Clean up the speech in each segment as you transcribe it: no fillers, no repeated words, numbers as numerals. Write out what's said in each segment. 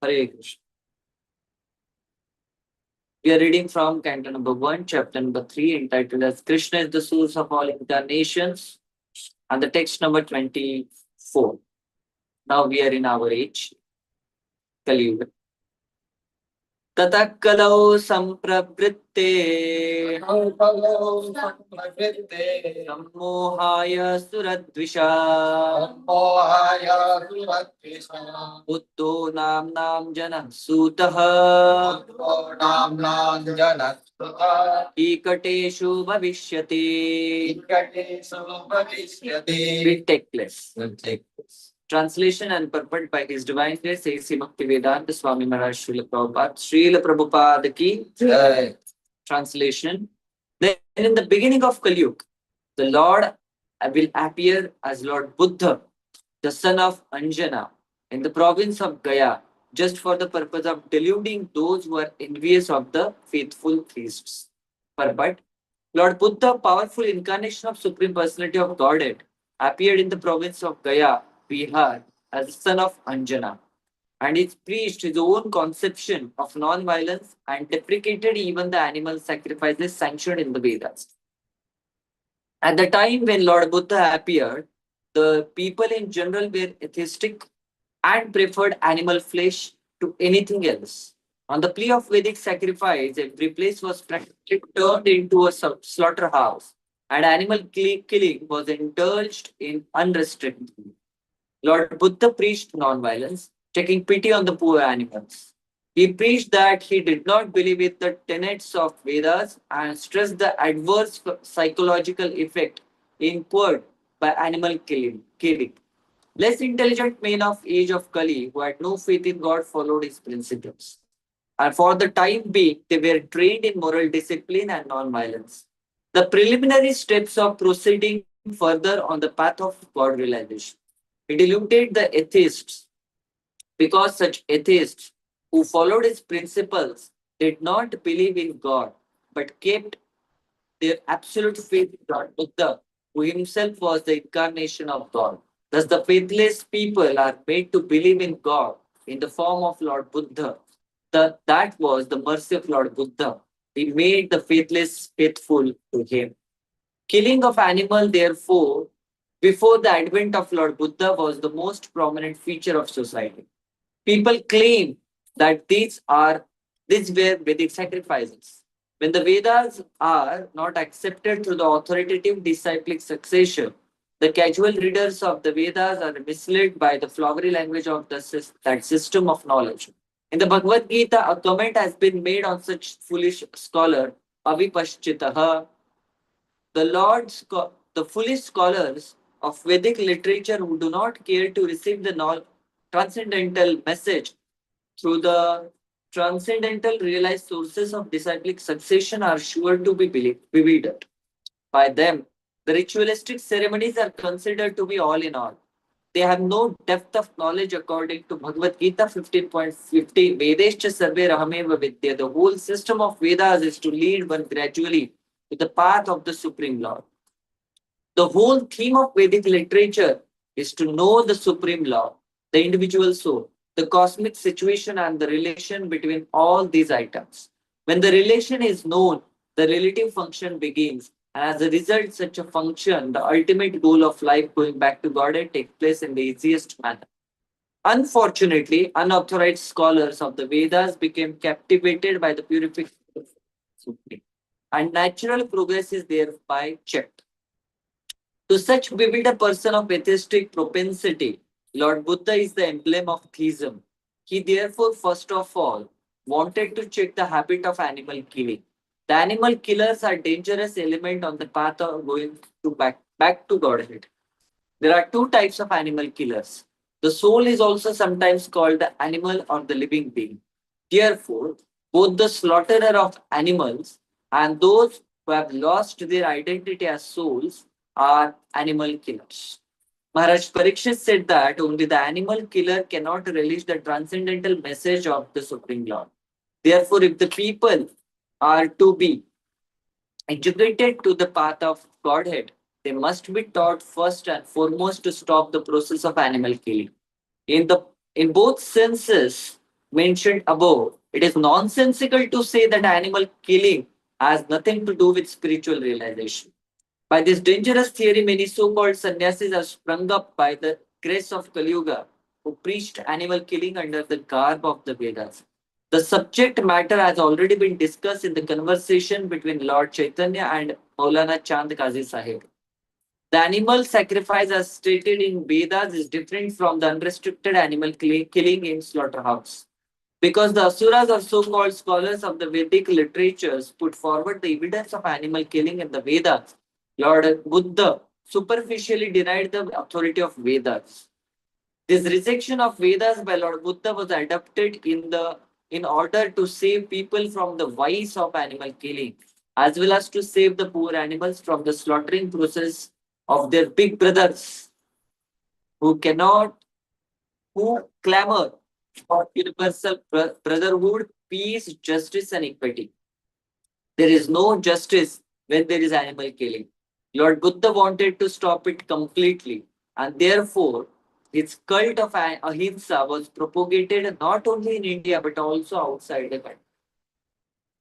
Hare Krishna. We are reading from Canto number 1, chapter number 3, entitled as Krishna is the source of all incarnations, and the text number 24. Now we are in our age, Kali Yuga. ततः कलौ सम्प्रवृत्ते सम्मोहाय सुरद्विषा बुद्धो नाम्नां जनः सूतः कीकटेषु भविष्यति. Will take place. Translation and purport by His Divine Grace A.C. Bhaktivedanta Swami Maharaj Srila Prabhupada. Srila Prabhupada ki Jai. Translation. Then in the beginning of Kali Yuga, the Lord will appear as Lord Buddha, the son of Anjana, in the province of Gaya, just for the purpose of deluding those who are envious of the faithful priests. Purport. Lord Buddha, powerful incarnation of Supreme Personality of Godhead, appeared in the province of Gaya, Bihar, as the son of Anjana, and he preached his own conception of non-violence and deprecated even the animal sacrifices sanctioned in the Vedas. At the time when Lord Buddha appeared, the people in general were atheistic and preferred animal flesh to anything else. On the plea of Vedic sacrifice, every place was practically turned into a slaughterhouse, and animal killing was indulged in unrestrictedly. Lord Buddha preached non-violence, taking pity on the poor animals. He preached that he did not believe in the tenets of Vedas and stressed the adverse psychological effect incurred by animal killing. Less intelligent men of age of Kali who had no faith in God followed his principles. And for the time being, they were trained in moral discipline and non-violence. The preliminary steps of proceeding further on the path of God realization. He deluded the atheists because such atheists who followed his principles did not believe in God but kept their absolute faith in Lord Buddha, who himself was the incarnation of God. Thus, the faithless people are made to believe in God in the form of Lord Buddha. That was the mercy of Lord Buddha. He made the faithless faithful to him. Killing of animal, therefore, before the advent of Lord Buddha was the most prominent feature of society. People claim that these were Vedic sacrifices. When the Vedas are not accepted through the authoritative disciplic succession, the casual readers of the Vedas are misled by the flowery language of that system of knowledge. In the Bhagavad Gita, a comment has been made on such foolish scholar, Avipashchitaha. The foolish scholars of Vedic literature who do not care to receive the transcendental message through the transcendental realized sources of disciplic succession are sure to be bewildered. By them, the ritualistic ceremonies are considered to be all in all. They have no depth of knowledge according to Bhagavad Gita 15.50. Vedescha sarve rahameva vidya. The whole system of Vedas is to lead one gradually to the path of the Supreme Lord. The whole theme of Vedic literature is to know the Supreme Law, the individual soul, the cosmic situation, and the relation between all these items. When the relation is known, the relative function begins, and as a result, such a function, the ultimate goal of life going back to Godhead, takes place in the easiest manner. Unfortunately, unauthorized scholars of the Vedas became captivated by the purification of the Supreme, and natural progress is thereby checked. To such bewildered person of atheistic propensity, Lord Buddha is the emblem of theism. He therefore, first of all, wanted to check the habit of animal killing. The animal killers are dangerous element on the path of going back to Godhead. There are two types of animal killers. The soul is also sometimes called the animal or the living being. Therefore, both the slaughterer of animals and those who have lost their identity as souls are animal killers. Maharaj Parikshit said that only the animal killer cannot release the transcendental message of the Supreme Lord. Therefore, if the people are to be educated to the path of Godhead, they must be taught first and foremost to stop the process of animal killing. In both senses, mentioned above, it is nonsensical to say that animal killing has nothing to do with spiritual realization. By this dangerous theory, many so-called sannyasis have sprung up by the grace of Kali Yuga, who preached animal killing under the garb of the Vedas. The subject matter has already been discussed in the conversation between Lord Chaitanya and Maulana Chand Qazi Sahib. The animal sacrifice, as stated in Vedas, is different from the unrestricted animal killing in slaughterhouse. Because the Asuras or so-called scholars of the Vedic literatures put forward the evidence of animal killing in the Vedas, Lord Buddha superficially denied the authority of Vedas. This rejection of Vedas by Lord Buddha was adopted in order to save people from the vice of animal killing, as well as to save the poor animals from the slaughtering process of their big brothers who cannot who clamor for universal brotherhood, peace, justice, and equity. There is no justice when there is animal killing. Lord Buddha wanted to stop it completely, and therefore his cult of ahimsa was propagated not only in India but also outside the country.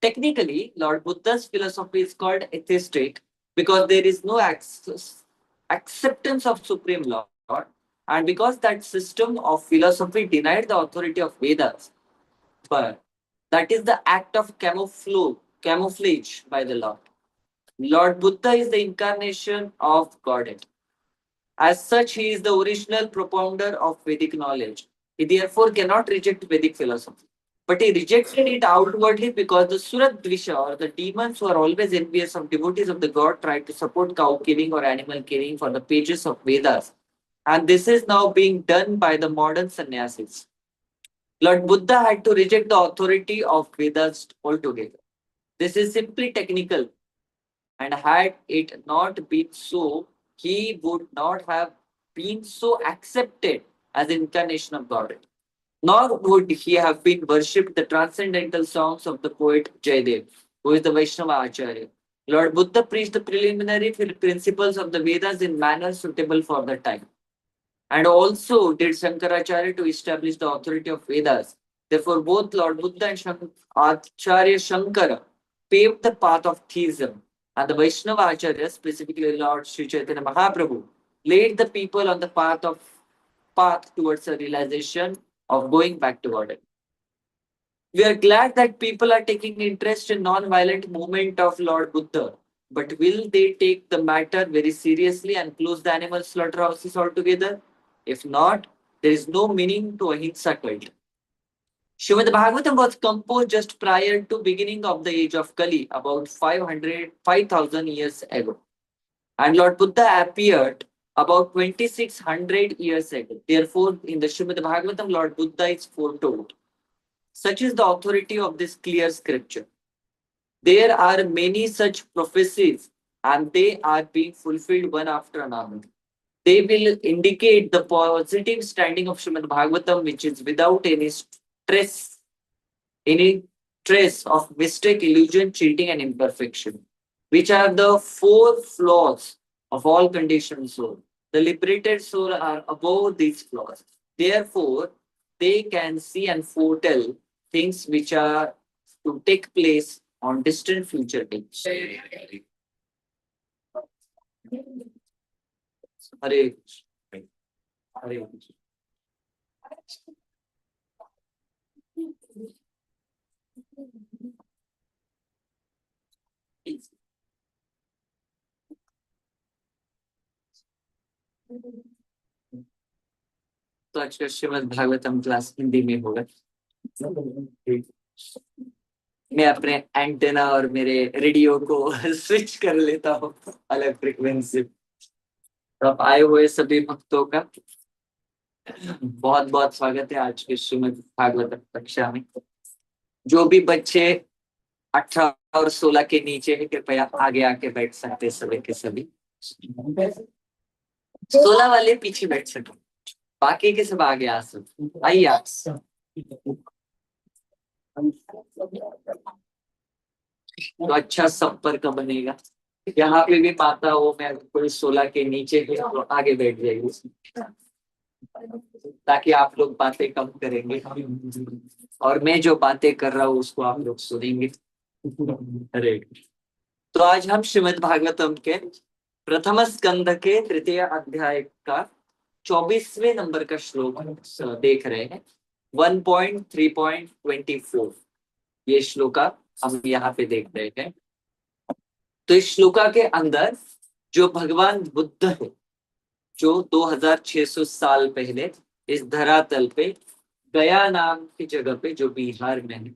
Technically, Lord Buddha's philosophy is called atheistic because there is no acceptance of supreme Lord, and because that system of philosophy denied the authority of Vedas. But that is the act of camouflage by the Lord. Lord Buddha is the incarnation of Godhead. As such, he is the original propounder of Vedic knowledge. He therefore cannot reject Vedic philosophy. But he rejected it outwardly because the Suradvisha or the demons who are always envious of devotees of the god tried to support cow killing or animal killing for the pages of Vedas. And this is now being done by the modern sannyasis. Lord Buddha had to reject the authority of Vedas altogether. This is simply technical, and had it not been so, he would not have been so accepted as incarnation of God. Nor would he have been worshipped the transcendental songs of the poet Jaydev, who is the Vaishnava Acharya. Lord Buddha preached the preliminary principles of the Vedas in manner suitable for the time, and also did Shankaracharya to establish the authority of Vedas. Therefore, both Lord Buddha and Acharya Shankara paved the path of theism, and the Vaishnava Acharya, specifically Lord Sri Chaitanya Mahaprabhu, laid the people on the path towards a realization of going back to order. We are glad that people are taking interest in non-violent movement of Lord Buddha, but will they take the matter very seriously and close the animal slaughterhouses altogether? If not, there is no meaning to Ahimsa cult. Srimad Bhagavatam was composed just prior to beginning of the age of Kali, about 5,000 years ago. And Lord Buddha appeared about 2600 years ago. Therefore, in the Srimad Bhagavatam, Lord Buddha is foretold. Such is the authority of this clear scripture. There are many such prophecies, and they are being fulfilled one after another. They will indicate the positive standing of Srimad Bhagavatam, which is without stress, any trace of mistake, illusion, cheating, and imperfection, which are the four flaws of all conditioned soul. The liberated soul are above these flaws. Therefore, they can see and foretell things which are to take place on distant future days. Hare Krishna. Hare Krishna. तो आज का Shrimad Bhagavatam class Hindi में होगा। मैं अपने antenna और मेरे radio को स्विच कर लेता हूँ अलग फ्रीक्वेंसी। तो आप आए हुए सभी भक्तों का बहुत बहुत स्वागत है आज के श्रीमद् भागवत कक्षा में। जो भी बच्चे 18 और 16 के नीचे है कृपया आगे आके बैठ सकते सभी के सभी। 16 वाले पीछे बैठ सकते, बाकी के सब आगे आ सकते। आइए आप। तो अच्छा संपर्क बनेगा। यहाँ पे भी माता हो, मैं कोई 16 के नीचे है तो आगे बैठ जाएगी। ताकि आप लोग बातें कम करेंगे और मैं जो बातें कर रहा हूँ उसको आप लोग सुनेंगे। अरे, तो आज हम श्रीमद् भागवतम के प्रथम स्कंद के तृतीय अध्याय का 24वें नंबर का श्लोक देख रहे हैं। 1.3.24 ये श्लोका हम यहाँ पे देख रहे हैं। तो इस श्लोका के अंदर जो भगवान बुद्ध है, जो 2600 साल पहले इस धरातल पे गया नाम की जगह पे, जो बिहार में है,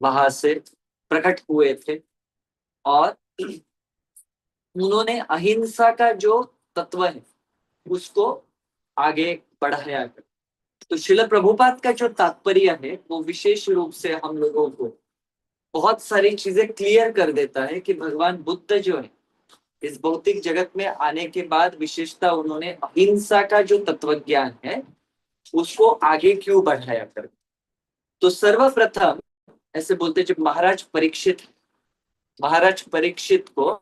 वहां से प्रकट हुए थे और उन्होंने अहिंसा का जो तत्व है उसको आगे बढ़ाया। तो श्रील प्रभुपाद का जो तात्पर्य है वो विशेष रूप से हम लोगों को बहुत सारी चीजें क्लियर कर देता है कि भगवान बुद्ध जो है इस भौतिक जगत में आने के बाद विशेषता उन्होंने अहिंसा का जो तत्व ज्ञान है उसको आगे क्यों बढ़ाया कर। तो सर्वप्रथम ऐसे बोलते जब महाराज परीक्षित को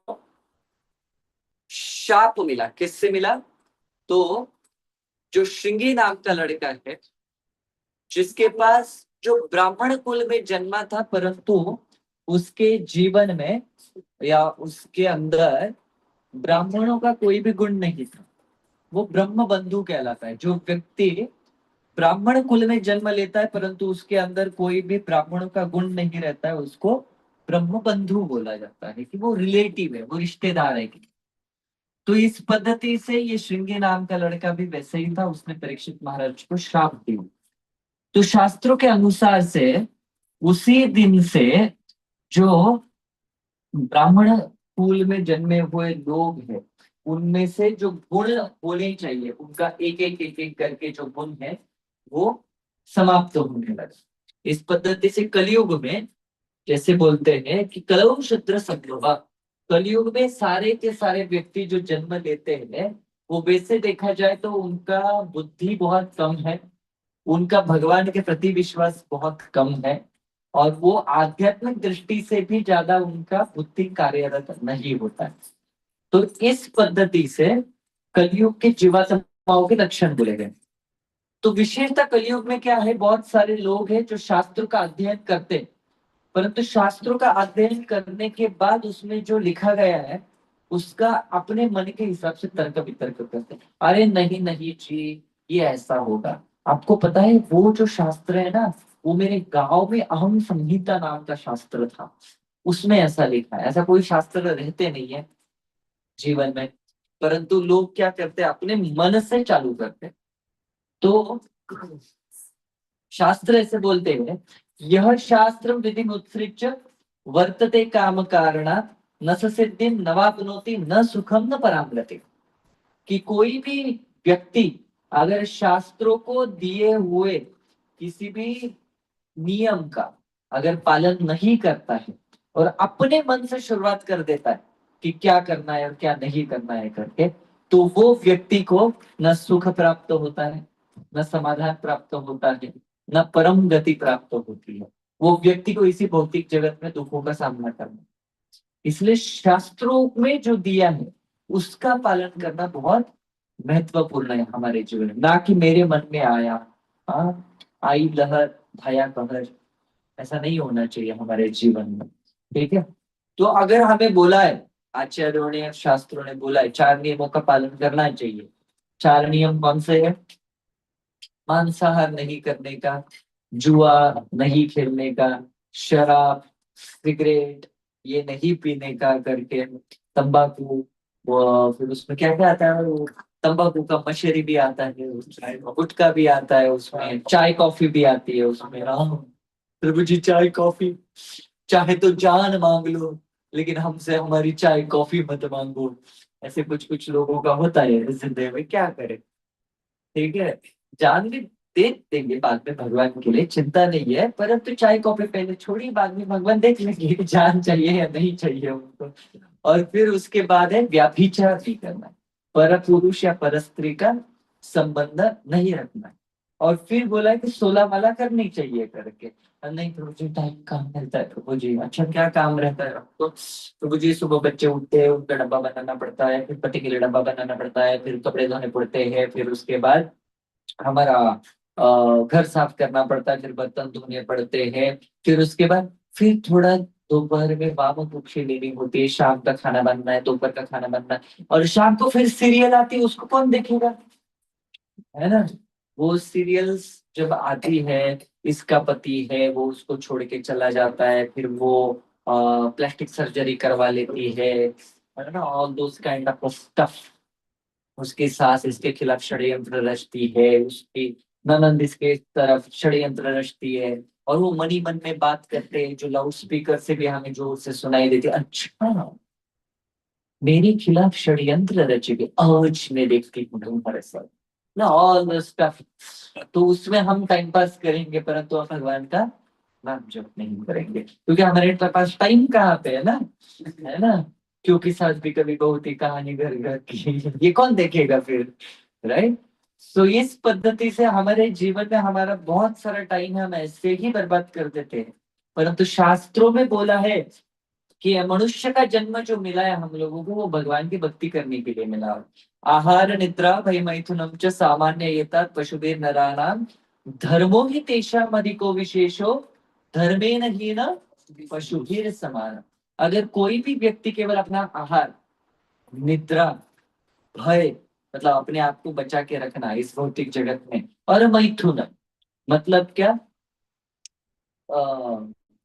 शाप मिला, किससे मिला? तो जो श्रृंगी नाम का लड़का है जिसके पास जो ब्राह्मण कुल में जन्मा था, परंतु उसके जीवन में या उसके अंदर ब्राह्मणों का कोई भी गुण नहीं था, वो ब्रह्म बंधु कहलाता है। जो व्यक्ति ब्राह्मण कुल में जन्म लेता है परंतु उसके अंदर कोई भी ब्राह्मणों का गुण नहीं रहता है, उसको ब्रह्म बंधु बोला जाता है कि वो रिलेटिव है, वो रिश्तेदार है। तो इस पद्धति से ये श्रृंगी नाम का लड़का भी वैसे ही था, उसने परीक्षित महाराज को श्राप दिया। तो शास्त्रों के अनुसार से उसी दिन से जो ब्राह्मण कुल में जन्मे हुए लोग हैं उनमें से जो गुण होने चाहिए उनका एक एक करके जो गुण है वो समाप्त होने लगा। इस पद्धति से कलयुग में जैसे बोलते हैं कि कलौ शूद्र संभवा, कलयुग में सारे के सारे व्यक्ति जो जन्म लेते हैं वो वैसे देखा जाए तो उनका बुद्धि बहुत कम है, उनका भगवान के प्रति विश्वास बहुत कम है और वो आध्यात्मिक दृष्टि से भी ज्यादा उनका बुद्धि कार्यरत नहीं होता है। तो इस पद्धति से कलयुग के जीवात्माओं के लक्षण बोले गए। तो विशेषता कलयुग में क्या है, बहुत सारे लोग हैं जो शास्त्र का अध्ययन करते हैं परंतु शास्त्रों का अध्ययन करने के बाद उसमें जो लिखा गया है उसका अपने मन के हिसाब से तर्क वितर्क करते हैं। अरे नहीं नहीं जी, ये ऐसा होगा। आपको पता है वो जो शास्त्र है ना, वो मेरे गांव में अहम संहिता नाम का शास्त्र था, उसमें ऐसा लिखा है। ऐसा कोई शास्त्र रहते नहीं है जीवन में, परंतु लोग क्या करते हैं अपने मन से चालू करते हैं। तो शास्त्र ऐसे बोलते हैं, यह शास्त्र विधि उत्सृज्य वर्तते काम कारणा न स सिद्धिं न वाप्नोति न सुखम न परामगति। कि कोई भी व्यक्ति अगर शास्त्रों को दिए हुए किसी भी नियम का अगर पालन नहीं करता है और अपने मन से शुरुआत कर देता है कि क्या करना है और क्या नहीं करना है करके, तो वो व्यक्ति को न सुख प्राप्त होता है, न समाधान प्राप्त होता है, न परम गति प्राप्त होती है। वो व्यक्ति को इसी भौतिक जगत में दुखों का सामना करना है। इसलिए शास्त्रों में जो दिया है उसका पालन करना बहुत महत्वपूर्ण है हमारे जीवन में। ना कि मेरे मन में आया, आई लहर भाया कहर, ऐसा नहीं होना चाहिए हमारे जीवन में। ठीक है, तो अगर हमें बोला है, आचार्यों ने शास्त्रों ने बोला है 4 नियमों का पालन करना चाहिए। 4 नियम कौन से है? मांसाहार नहीं करने का, जुआ नहीं खेलने का, शराब सिगरेट ये नहीं पीने का करके, तंबाकू, फिर उसमें क्या क्या आता है वो, तंबाकू का मशरी भी आता है उसमें, गुटखा भी आता है उसमें, चाय कॉफी भी आती है उसमें। हाँ प्रभु जी, चाय कॉफी चाहे तो जान मांग लो लेकिन हमसे हमारी चाय कॉफी मत मांगो। ऐसे कुछ कुछ लोगों का होता है जिंदगी में, क्या करे। ठीक है, जान भी दे देंगे बाद में भगवान के लिए, चिंता नहीं है, परंतु चाय कॉफी पहले छोड़िए, बाद में भगवान देख लेंगे कि जान चाहिए या नहीं चाहिए उनको। और फिर उसके बाद है व्याभिचार भी करना, पर पुरुष या पर स्त्री का संबंध नहीं रखना है। और फिर बोला कि 16 माला करनी चाहिए करके। नहीं प्रभु जी टाइम काम मिलता है प्रभु जी। अच्छा क्या काम रहता है आपको? प्रभु जी सुबह बच्चे उठते हैं, उनका डब्बा बनाना पड़ता है, फिर पति के लिए डब्बा बनाना पड़ता है, फिर कपड़े धोने पड़ते हैं, फिर उसके बाद हमारा घर साफ करना पड़ता है, फिर बर्तन धोने पड़ते हैं, फिर उसके बाद फिर थोड़ा दोपहर में वाम भूखी लेनी होती है, शाम का खाना बनना है, दोपहर का खाना बनना है, और शाम को फिर सीरियल आती है, उसको कौन देखेगा, है ना। वो सीरियल्स जब आती है, इसका पति है वो उसको छोड़ के चला जाता है, फिर वो प्लास्टिक सर्जरी करवा लेती है ना, all those kind of stuff. उसकी सास इसके खिलाफ षड्यंत्र रचती है, उसकी ननंद इसके तरफ षड्यंत्र रचती है, और वो मनी मन में बात करते हैं, जो लाउड स्पीकर से भी हमें जोर से सुनाई देती है, अच्छा मेरे खिलाफ षड्यंत्र रचे, आज मैं देखती हूँ तुम्हारे साथ ना, ऑल स्टफ। तो उसमें हम टाइम पास करेंगे, परंतु हम भगवान का नाम जप नहीं करेंगे, क्योंकि हमारे पास टाइम कहाँ पे है ना। क्योंकि सास भी कभी बहू थी, कहानी घर घर की, ये कौन देखेगा फिर, राइट। सो इस पद्धति से हमारे जीवन में हमारा बहुत सारा टाइम हम ऐसे ही बर्बाद कर देते हैं, परंतु शास्त्रों में बोला है कि मनुष्य का जन्म जो मिला है हम लोगों को, वो भगवान की भक्ति करने के लिए मिला है। आहार निद्रा भय मैथुनम च सामान्य एतत् पशुभिर नराणाम धर्मो ही तेषाम् अधिको विशेषो धर्मेण हीन पशुभिर समान। अगर कोई भी व्यक्ति केवल अपना आहार, निद्रा, भय, मतलब अपने आप को बचा के रखना इस भौतिक जगत में, और मैथुन मतलब क्या,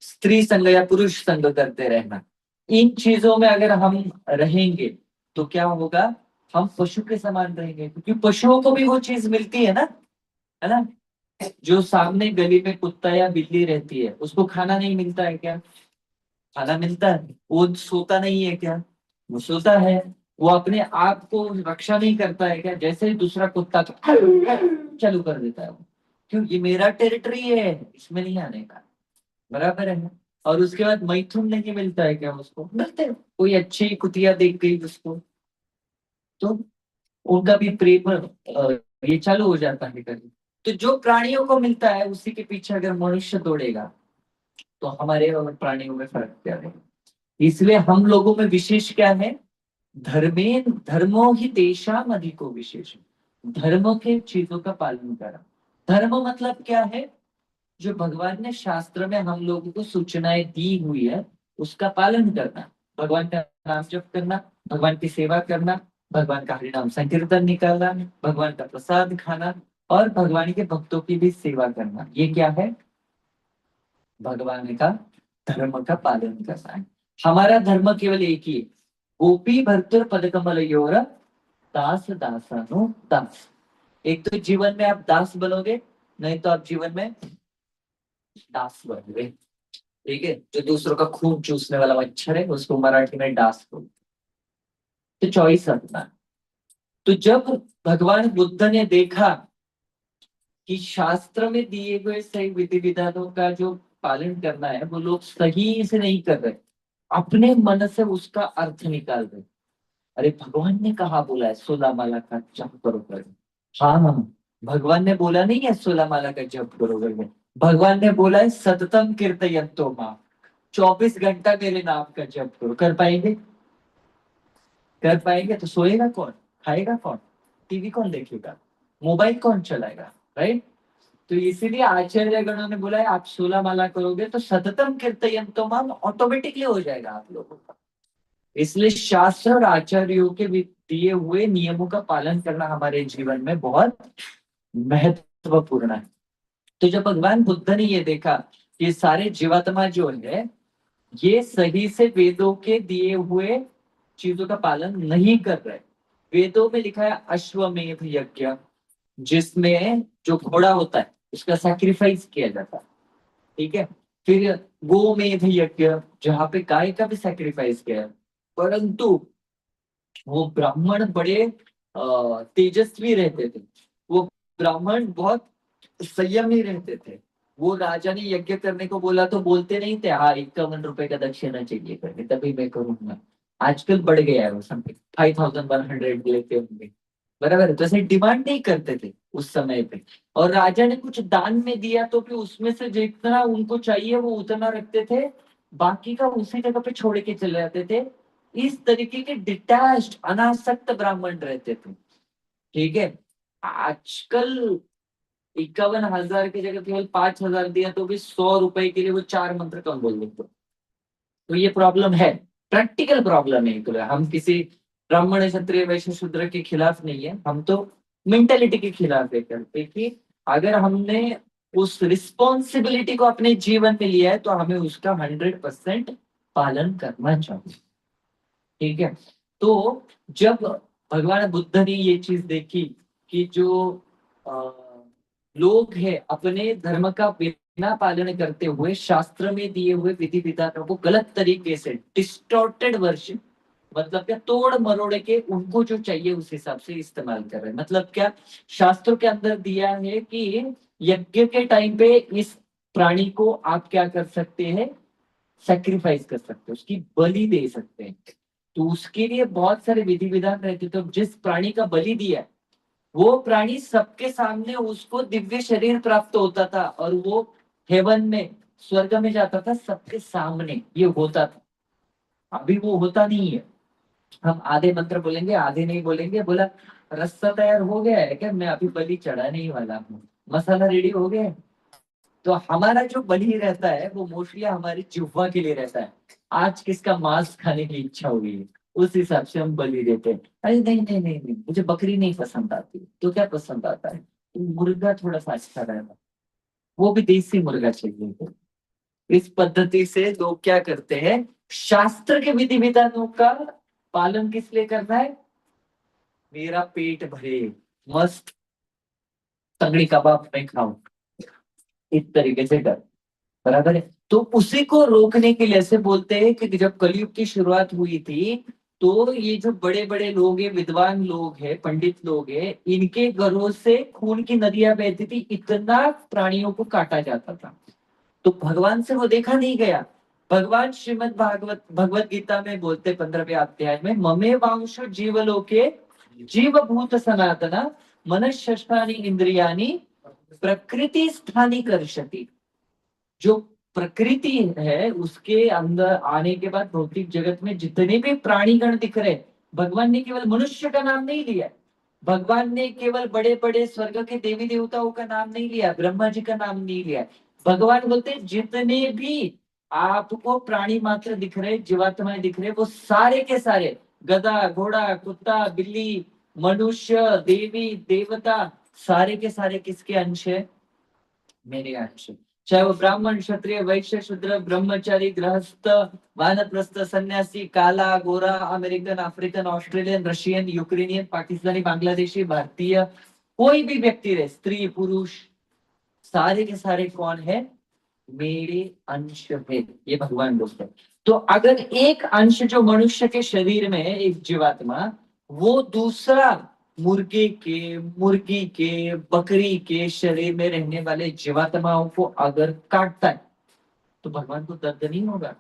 स्त्री संग या पुरुष संग करते रहना, इन चीजों में अगर हम रहेंगे तो क्या होगा, हम पशु के समान रहेंगे, क्योंकि पशुओं को भी वो चीज मिलती है ना। जो सामने गली में कुत्ता या बिल्ली रहती है, उसको खाना नहीं मिलता है क्या, खाना मिलता है, वो सोता नहीं है क्या, वो सोता है। वो अपने आप को रक्षा नहीं करता है क्या, जैसे ही दूसरा कुत्ता चालू कर देता है वो, क्यों, ये मेरा टेरिटरी है, इसमें नहीं आने का, बराबर है। और उसके बाद मैथुन नहीं मिलता है क्या, उसको मिलते हैं। कोई अच्छी कुतिया देख गई उसको, तो उनका भी प्रेम ये चालू हो जाता है कभी। तो जो प्राणियों को मिलता है उसी के पीछे अगर मनुष्य दौड़ेगा, तो हमारे और प्राणियों में फर्क क्या है। इसलिए हम लोगों में विशेष क्या है, धर्मे धर्मो ही तेषाम अधिको विशेष, धर्म के चीजों का पालन करा। धर्म मतलब क्या है, जो भगवान ने शास्त्र में हम लोगों को सूचनाएं दी हुई है, उसका पालन करना, भगवान का नाम जप करना, भगवान की सेवा करना, भगवान का हरिनाम संकीर्तन निकालना, भगवान का प्रसाद खाना, और भगवान के भक्तों की भी सेवा करना, ये क्या है, भगवान का धर्म का पालन करना है। हमारा धर्म केवल एक ही है, गोपी भर्तुर पद कमल योर दास दासानु दास। एक तो जीवन में आप दास बनोगे, नहीं तो आप जीवन में दास बनोगे। ठीक है, जो दूसरों का खून चूसने वाला मच्छर है उसको मराठी में दास बोलते हैं। तो चॉइस अपना। तो जब भगवान बुद्ध ने देखा कि शास्त्र में दिए हुए सही विधि विधानों का जो पालन करना है वो लोग सही से नहीं कर रहे, अपने मन से उसका अर्थ निकाल रहे। अरे भगवान ने कहा बोला है 16 माला का जप करो कर, हाँ हाँ, भगवान ने बोला नहीं है 16 माला का जप करो करके, भगवान ने बोला है सततम कीर्तयन्तो मां, 24 घंटा मेरे नाम का जप करो। कर पाएंगे, कर पाएंगे तो सोएगा कौन, खाएगा कौन, टीवी कौन देखेगा, मोबाइल कौन चलाएगा, राइट। तो इसीलिए आचार्य गणों ने बोला है आप 16 माला करोगे तो सततम कीर्तयन्तो मां ऑटोमेटिकली हो जाएगा आप लोगों का। इसलिए शास्त्र और आचार्यों के दिए हुए नियमों का पालन करना हमारे जीवन में बहुत महत्वपूर्ण है। तो जब भगवान बुद्ध ने ये देखा कि सारे जीवात्मा जो है ये सही से वेदों के दिए हुए चीजों का पालन नहीं कर रहे। वेदों में लिखा है अश्वमेध यज्ञ, जिसमें जो घोड़ा होता है उसका सैक्रिफाइस किया जाता है, ठीक है। फिर गोमेध यज्ञ, जहाँ पे गाय का भी सैक्रिफाइस किया है, परंतु वो ब्राह्मण बड़े तेजस्वी रहते थे, वो ब्राह्मण बहुत संयमी रहते थे। वो राजा ने यज्ञ करने को बोला तो बोलते नहीं थे हाँ 51 रुपए का दक्षिणा चाहिए करके तभी मैं करूंगा। आजकल बढ़ गया है वो, समथिंग 5100 लेते होंगे, बराबर है। तो ऐसे डिमांड नहीं करते थे उस समय पे। और राजा ने कुछ दान में दिया तो फिर उसमें से जितना उनको चाहिए वो उतना रखते थे, बाकी का उसी जगह पे छोड़ के चले जाते थे। इस तरीके के डिटैच्ड अनासक्त ब्राह्मण रहते थे, ठीक है। आजकल 51,000 की जगह केवल 5,000 दिया तो भी 100 रुपए के लिए वो 4 मंत्र कम बोल देते। तो ये प्रॉब्लम है, प्रैक्टिकल प्रॉब्लम है। तो हम किसी ब्राह्मण क्षत्रिय वैश्य शूद्र के खिलाफ नहीं है, हम तो मेंटेलिटी के खिलाफ है करते कि अगर हमने उस रिस्पॉन्सिबिलिटी को अपने जीवन में लिया है तो हमें उसका 100% पालन करना चाहिए। ठीक है। तो जब भगवान बुद्ध ने ये चीज देखी कि जो लोग हैं अपने धर्म का बिना पालन करते हुए शास्त्र में दिए हुए विधि विधानों को गलत तरीके से डिस्टॉर्टेड वर्जन, मतलब क्या तोड़ मरोड़ के उनको जो चाहिए उस हिसाब से इस्तेमाल कर रहे हैं। मतलब क्या, शास्त्रों के अंदर दिया है कि यज्ञ के टाइम पे इस प्राणी को आप क्या कर सकते हैं, सेक्रीफाइस कर सकते हैं, उसकी बलि दे सकते हैं। तो उसके लिए बहुत सारे विधि विधान रहते। तो जिस प्राणी का बलि दिया वो प्राणी सबके सामने उसको दिव्य शरीर प्राप्त होता था और वो हेवन में, स्वर्ग में जाता था सबके सामने, ये होता था। अभी वो होता नहीं है। हम आधे मंत्र बोलेंगे आधे नहीं बोलेंगे, बोला रस्सा तैयार हो गया है क्या, मैं अभी बलि चढ़ाने ही वाला हूँ, मसाला रेडी हो गया है। तो हमारा जो बलि रहता है वो मोस्टली हमारी जिह्वा के लिए रहता है। आज किसका मांस खाने की इच्छा हुई है, उस हिसाब से हम बलि देते हैं। अरे नहीं नहीं नहीं नहीं, मुझे बकरी नहीं पसंद आती, तो क्या पसंद आता है, मुर्गा थोड़ा सा अच्छा रहता, वो भी देसी मुर्गा चाहिए। इस पद्धति से लोग क्या करते हैं, शास्त्र के विधि विधानों का पालन किस लिए करना है, मेरा पेट भरे, मस्त तगड़ी कबाब में खाऊं, इस तरीके से कर, बराबर है। तो उसी को रोकने के लिए ऐसे बोलते हैं कि जब कलयुग की शुरुआत हुई थी तो ये जो बड़े बड़े लोग हैं, विद्वान लोग हैं, पंडित लोग हैं, इनके घरों से खून की नदियां बहती थी, इतना प्राणियों को काटा जाता था। तो भगवान से वो देखा नहीं गया। भगवान श्रीमद् भागवत भगवत गीता में बोलते 15वें अध्याय में, ममे वांशो जीवलोके जीव भूत सनातना मनष्ठानी इंद्रियानी प्रकृति स्थानी कर्षति। जो प्रकृति है उसके अंदर आने के बाद भौतिक जगत में जितने भी प्राणीगण दिख रहे, भगवान ने केवल मनुष्य का नाम नहीं लिया, भगवान ने केवल बड़े बड़े स्वर्ग के देवी देवताओं का नाम नहीं लिया, ब्रह्मा जी का नाम नहीं लिया। भगवान बोलते जितने भी आपको प्राणी मात्र दिख रहे, जीवात्माएं दिख रहे, वो सारे के सारे, गधा घोड़ा कुत्ता बिल्ली मनुष्य देवी देवता, सारे के सारे किसके अंश है, मेरे अंश। चाहे वो ब्राह्मण क्षत्रिय वैश्य शूद्र ब्रह्मचारी गृहस्थ वानप्रस्थ सन्यासी काला गोरा American African Australian Russian Ukrainian Pakistani Bangladeshi भारतीय, कोई भी व्यक्ति रहे, स्त्री पुरुष, सारे के सारे कौन है, मेरे अंश है, ये भगवान बोलते हैं। तो अगर एक अंश जो मनुष्य के शरीर में है, एक जीवात्मा, वो दूसरा मुर्गी के बकरी के शरीर में रहने वाले जीवात्माओं को अगर काटता है तो भगवान को दर्द नहीं होगा।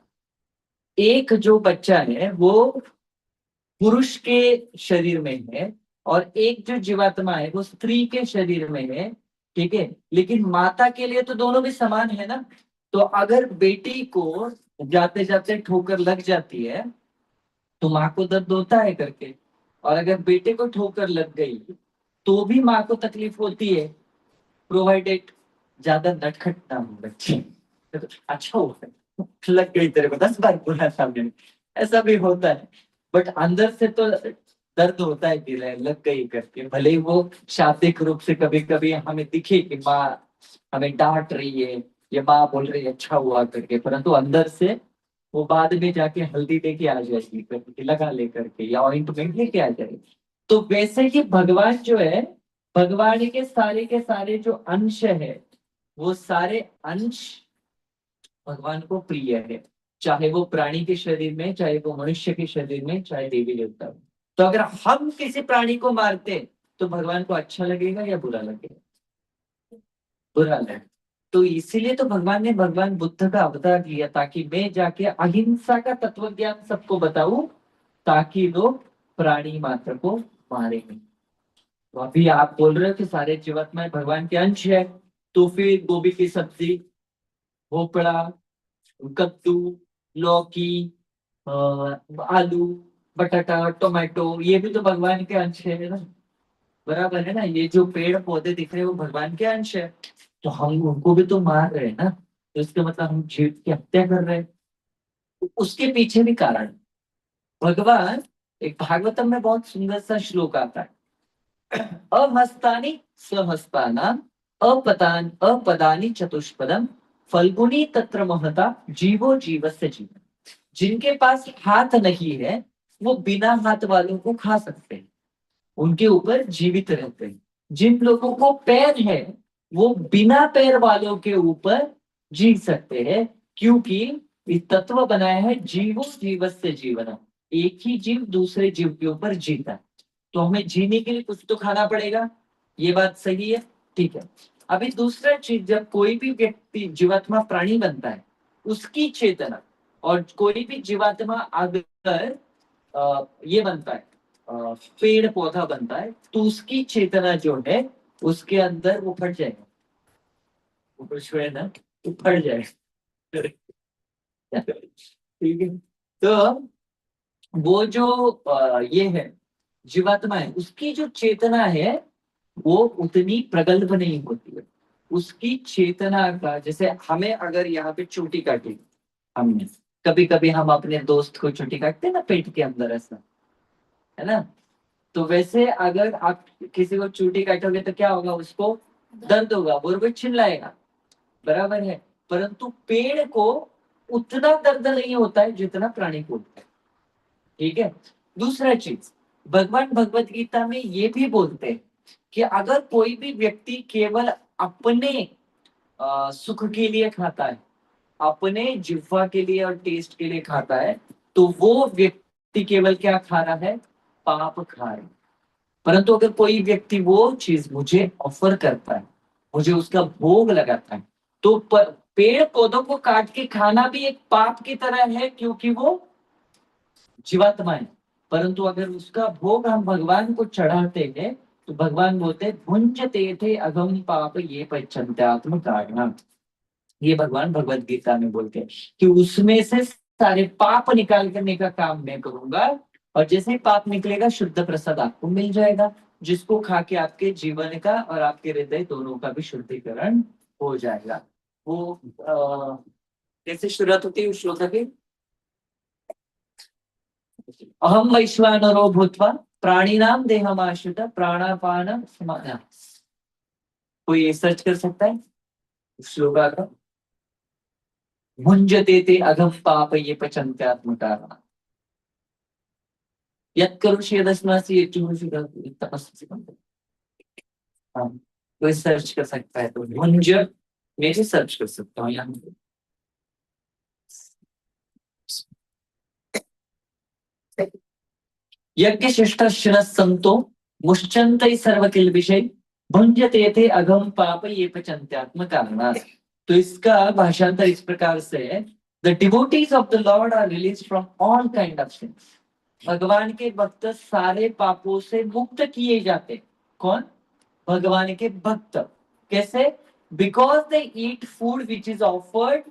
एक जो बच्चा है वो पुरुष के शरीर में है और एक जो जीवात्मा है वो स्त्री के शरीर में है, ठीक है, लेकिन माता के लिए तो दोनों भी समान है ना। तो अगर बेटी को जाते जाते ठोकर लग जाती है तो माँ को दर्द होता है करके, और अगर बेटे को ठोकर लग गई तो भी माँ को तकलीफ होती है, प्रोवाइडेड ज्यादा नटखट ना हो बच्चे। तो अच्छा होता है, लग गई तेरे को 10 बार बोला सामने में, ऐसा भी होता है। बट अंदर से तो दर्द होता है कि लग गई करके, भले ही वो शाब्दिक रूप से कभी कभी हमें दिखे कि माँ हमें डांट रही है, ये माँ बोल रही है अच्छा हुआ करके, परंतु अंदर से वो बाद में जाके हल्दी लेके आ जाएगी करके, लगा लेकर के, या ऑइंटमेंट लेके आ जाएगी। तो वैसे ही भगवान जो है, भगवान के सारे जो अंश है, वो सारे अंश भगवान को प्रिय है, चाहे वो प्राणी के शरीर में, चाहे वो मनुष्य के शरीर में, चाहे देवी देवता में। तो अगर हम किसी प्राणी को मारते तो भगवान को अच्छा लगेगा या बुरा लगेगा, बुरा लगेगा। तो इसीलिए तो भगवान ने भगवान बुद्ध का अवतार लिया, ताकि मैं जाके अहिंसा का तत्व ज्ञान सबको बताऊं, ताकि लोग प्राणी मात्र को मारेंगे। तो अभी आप बोल रहे हो कि सारे जीवात्माएं भगवान के अंश है, तो फिर गोभी की सब्जी, भोपड़ा, कद्दू, लौकी, आलू, बटाटा, टोमेटो, ये भी तो भगवान के अंश है ना। बराबर है ना। ये जो पेड़ पौधे दिख रहे हैं वो भगवान के अंश है, तो हम उनको भी तो मार रहे हैं ना, तो इसका मतलब हम जीव की हत्या कर रहे हैं। तो उसके पीछे भी कारण है। भगवान, एक भागवतम में बहुत सुंदर सा श्लोक आता है, अहस्तानि सहस्तानां अपदान अपदानि चतुष्पदम फल्गुनी तत्र महता जीवो जीवस्य जीवन। जिनके पास हाथ नहीं है वो बिना हाथ वालों को खा सकते हैं, उनके ऊपर जीवित रहते हैं। जिन लोगों को पैर है वो बिना पैर वालों के ऊपर जी सकते हैं, क्योंकि ये तत्व बनाया है जीवो जीवस्य जीवन, एक ही जीव दूसरे जीव के ऊपर जीता है। तो हमें जीने के लिए कुछ तो खाना पड़ेगा, ये बात सही है, ठीक है। अभी दूसरा चीज, जब कोई भी व्यक्ति जीवात्मा प्राणी बनता है, उसकी चेतना, और कोई भी जीवात्मा अगर ये बनता है, पेड़ पौधा बनता है, तो उसकी चेतना जो है उसके अंदर वो फट जाएगा, वो कुछ है ना, वो फट जाएगा। ठीक है। तो वो जो ये है जीवात्मा है, उसकी जो चेतना है वो उतनी प्रगल्भ नहीं होती है। उसकी चेतना का, जैसे हमें अगर यहाँ पे चोटी काटी, हमने कभी कभी हम अपने दोस्त को चोटी काटते हैं ना पेट के अंदर, ऐसा है ना। तो वैसे अगर आप किसी को चोटी काटोगे तो क्या होगा, उसको दर्द होगा, वो चिल्लाएगा, बराबर है। परंतु पेड़ को उतना दर्द नहीं होता है जितना प्राणी को होता है। ठीक है। दूसरा चीज, भगवान भगवत गीता में ये भी बोलते हैं कि अगर कोई भी व्यक्ति केवल अपने सुख के लिए खाता है, अपने जिह्वा के लिए और टेस्ट के लिए खाता है, तो वो व्यक्ति केवल क्या खा रहा है, पाप खा रहा है। परंतु अगर कोई व्यक्ति वो चीज मुझे ऑफर करता है, मुझे उसका भोग लगाता है, तो पेड़ पौधों को काट के खाना भी एक पाप की तरह है, क्योंकि वो जीवात्मा है। परंतु अगर उसका भोग हम भगवान को चढ़ाते हैं, तो भगवान बोलते हैं भुंजते थे अगम पाप ये पश्चंत्यात्म कारण। ये भगवान भगवत गीता में बोलते हैं कि उसमें से सारे पाप निकाल करने का काम मैं करूंगा, और जैसे ही पाप निकलेगा शुद्ध प्रसाद आपको मिल जाएगा, जिसको खा के आपके जीवन का और आपके हृदय दोनों का भी शुद्धिकरण हो जाएगा। वो कैसे शुरुआत होती है उस श्लोक की, अहम वैश्वानरो भूत्वा प्राणिनाम देहमाश्रित प्राणापान समाना। कोई सर्च कर सकता है उस श्लोक का, भुंजते ते अधम पाप ये पचन्त्यात्मकाः यत्करुष्य यदस्मासि यज्जुहोषि तपस्वी। हाँ, कोई सर्च कर सकता है तो भुंज, मैं भी सर्च कर सकता हूँ यहाँ पे। यज्ञ शिष्टश्चिनः संतो मुश्चन्ते सर्वकिल विषय भुंजते थे अघम पाप ये पचन्त्यात्म कारणात्। तो इसका भाषांतर इस प्रकार से है, the devotees of the lord are release from all kind of sins. भगवान के भक्त सारे पापों से मुक्त किए जाते। कौन? भगवान के भक्त। कैसे? Because they eat food which is offered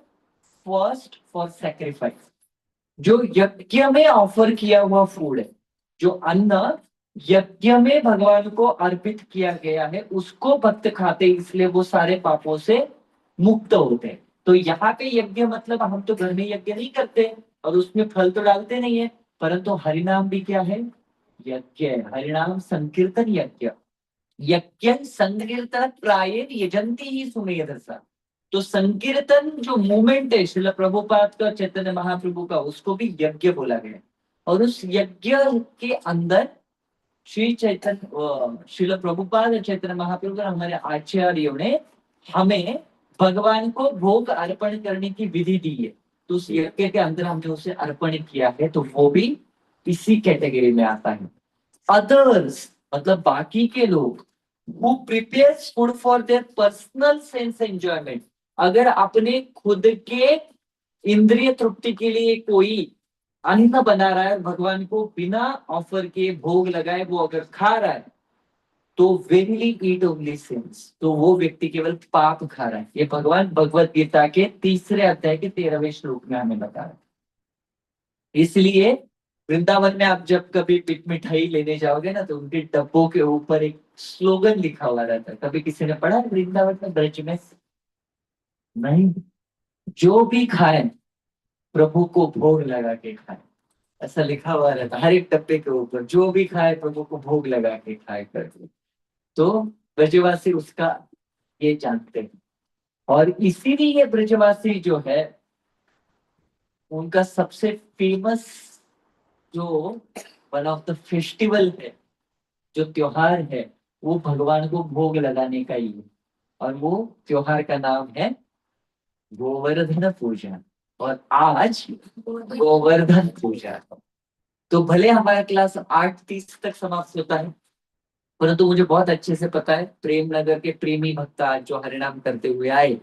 first for sacrifice. जो यज्ञ में ऑफर किया हुआ फूड है, जो अन्न यज्ञ में भगवान को अर्पित किया गया है, उसको भक्त खाते, इसलिए वो सारे पापों से मुक्त होते हैं। तो यहाँ पे यज्ञ मतलब हम तो घर में यज्ञ नहीं करते और उसमें फल तो डालते नहीं है, परंतु हरिनाम भी क्या है, यज्ञ है। हरिनाम संकीर्तन यज्ञ, यज्ञ संकीर्तन प्राय यजंती ही सुमेधसा। तो संकीर्तन जो मूवमेंट है श्रील प्रभुपाद का, चैतन्य महाप्रभु का, उसको भी यज्ञ बोला गया। और उस यज्ञ के अंदर श्री चैतन्य श्रील प्रभुपाद और चैतन्य महाप्रभु और हमारे आचार्यों ने हमें भगवान को भोग अर्पण करने की विधि दी है। तो उस यज्ञ के अंदर हमने उसे अर्पण किया है, तो वो भी इसी कैटेगरी में आता है। अदर्स मतलब बाकी के लोग, who prepares food for their personal sense enjoyment, अगर अपने खुद के इंद्रिय तृप्ति के लिए कोई अन्न बना रहा है, भगवान को बिना ऑफर के भोग लगाए वो अगर खा रहा है, तो वेरीली ईट ओनली सिंस, तो वो व्यक्ति केवल पाप खा रहा है। ये भगवान भगवत गीता के 3रे अध्याय के 13वें श्लोक में हमें बता रहा है। इसलिए वृंदावन में आप जब कभी मिठाई लेने जाओगे ना, तो उनके डब्बों के ऊपर एक स्लोगन लिखा हुआ रहता है। कभी किसी ने पढ़ा है वृंदावन में, ब्रज में? नहीं। जो भी खाए प्रभु को भोग लगा के खाए, ऐसा लिखा हुआ रहता है हर एक डब्बे के ऊपर। जो भी खाए प्रभु को भोग लगा के खाए करके। तो ब्रजवासी उसका ये जानते हैं। और इसीलिए ये ब्रजवासी जो है, उनका सबसे फेमस जो वन ऑफ द फेस्टिवल है, जो त्योहार है, वो भगवान को भोग लगाने का ही है। और वो त्योहार का नाम है गोवर्धन पूजा। और आज गोवर्धन पूजा। तो भले हमारा क्लास 8:30 तक समाप्त होता है, परंतु मुझे बहुत अच्छे से पता है प्रेम नगर के प्रेमी भक्त आज जो हरिनाम करते हुए आए,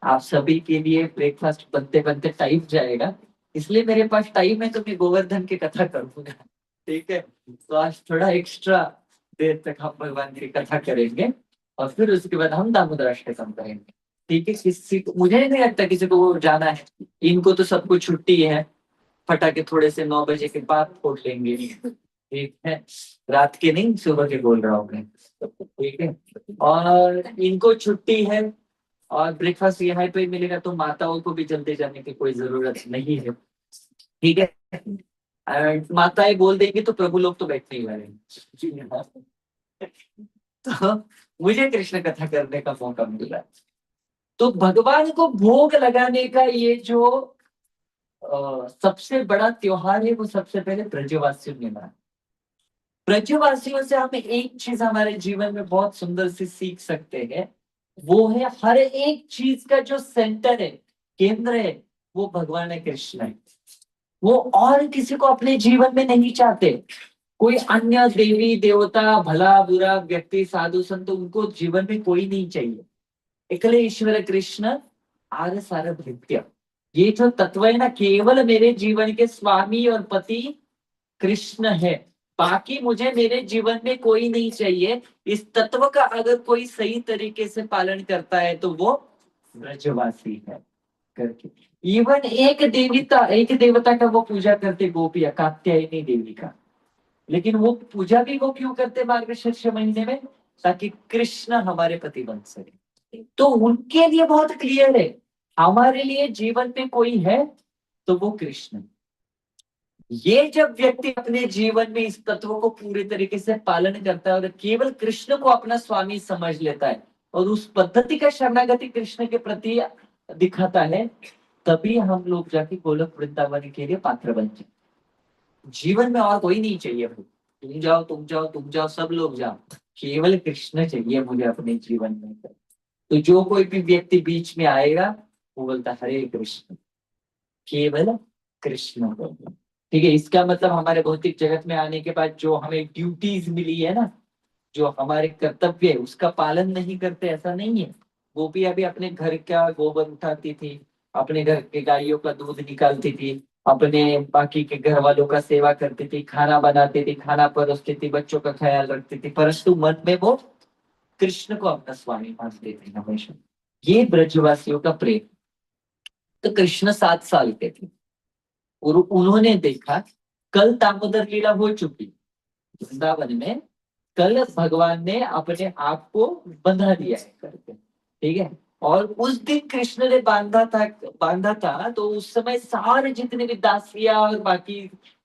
आप सभी के लिए ब्रेकफास्ट बनते बनते टाइम जाएगा। इसलिए मेरे पास टाइम है, तो मैं गोवर्धन की कथा करूंगा। ठीक है, तो आज थोड़ा एक्स्ट्रा देर तक हम भगवान की कथा करेंगे, और फिर उसके बाद हम दामोदराष्टकम करेंगे। ठीक है, किसी को, मुझे नहीं लगता किसी को वो जाना है। इनको तो सबको छुट्टी है, पटाखे थोड़े से 9 बजे के बाद फोड़ लेंगे। ठीक है, रात के नहीं, सुबह के बोल रहा हूँ मैं। ठीक है, और इनको छुट्टी है, और ब्रेकफास्ट यहाँ पे मिलेगा, तो माताओं को भी जल्दी जाने की कोई जरूरत नहीं है। ठीक है, माताएं बोल देंगी तो प्रभु लोग तो बैठने ही वाले हैं। तो मुझे कृष्ण कथा करने का मौका मिला। तो भगवान को भोग लगाने का ये जो सबसे बड़ा त्योहार है, वो सबसे पहले ब्रजवासियों ने मनाया। ब्रजवासियों से हम एक चीज हमारे जीवन में बहुत सुंदर सी सीख सकते हैं, वो है हर एक चीज का जो सेंटर है, केंद्र है, वो भगवान है, कृष्ण है। वो और किसी को अपने जीवन में नहीं चाहते। कोई अन्य देवी देवता, भला बुरा व्यक्ति, साधु संत, उनको जीवन में कोई नहीं चाहिए। एकले ईश्वर कृष्ण आर सार भृत्य। ये जो तत्व है ना, केवल मेरे जीवन के स्वामी और पति कृष्ण है। बाकी मुझे मेरे जीवन में कोई नहीं चाहिए। इस तत्व का अगर कोई सही तरीके से पालन करता है, तो वो ब्रजवासी है करके। इवन एक देवता का वो पूजा करते, गोपिया कात्यायनी देवी का। लेकिन वो पूजा भी वो क्यों करते मार्गशीर्ष महीने में? ताकि कृष्ण हमारे पति बन सके। तो उनके लिए बहुत क्लियर है, हमारे लिए जीवन में कोई है तो वो कृष्ण। ये जब व्यक्ति अपने जीवन में इस तत्व को पूरे तरीके से पालन करता है और केवल कृष्ण को अपना स्वामी समझ लेता है, और उस पद्धति का शरणागति कृष्ण के प्रति दिखाता है, तभी हम लोग जाके गोलोक वृंदावन के लिए पात्र बन जाए। जीवन में और कोई नहीं चाहिए। तुम जाओ, तुम जाओ, तुम जाओ, सब लोग जाओ, केवल कृष्ण चाहिए मुझे अपने जीवन में। तो जो कोई भी व्यक्ति बीच में आएगा, वो बोलता हरे कृष्ण, केवल कृष्ण को। ठीक है, इसका मतलब हमारे भौतिक जगत में आने के बाद जो हमें ड्यूटीज मिली है ना, जो हमारे कर्तव्य है, उसका पालन नहीं करते, ऐसा नहीं है। वो भी अभी अपने घर का गोबर उठाती थी, अपने घर के गायों का दूध निकालती थी, अपने बाकी के घर वालों का सेवा करती थी, खाना बनाती थी, खाना परोसती थी, बच्चों का ख्याल रखती थी, परंतु मन में वो कृष्ण को अपना स्वामी मानते थे हमेशा। ये ब्रजवासियों का प्रेम। तो कृष्ण 7 साल के थे, और उन्होंने देखा कल दामोदर लीला हो चुकी वृंदावन में। कल भगवान ने अपने आप को बंधा दिया है करके। ठीक है, और उस दिन कृष्ण ने बांधा था, तो उस समय सारे जितने भी दासियां और बाकी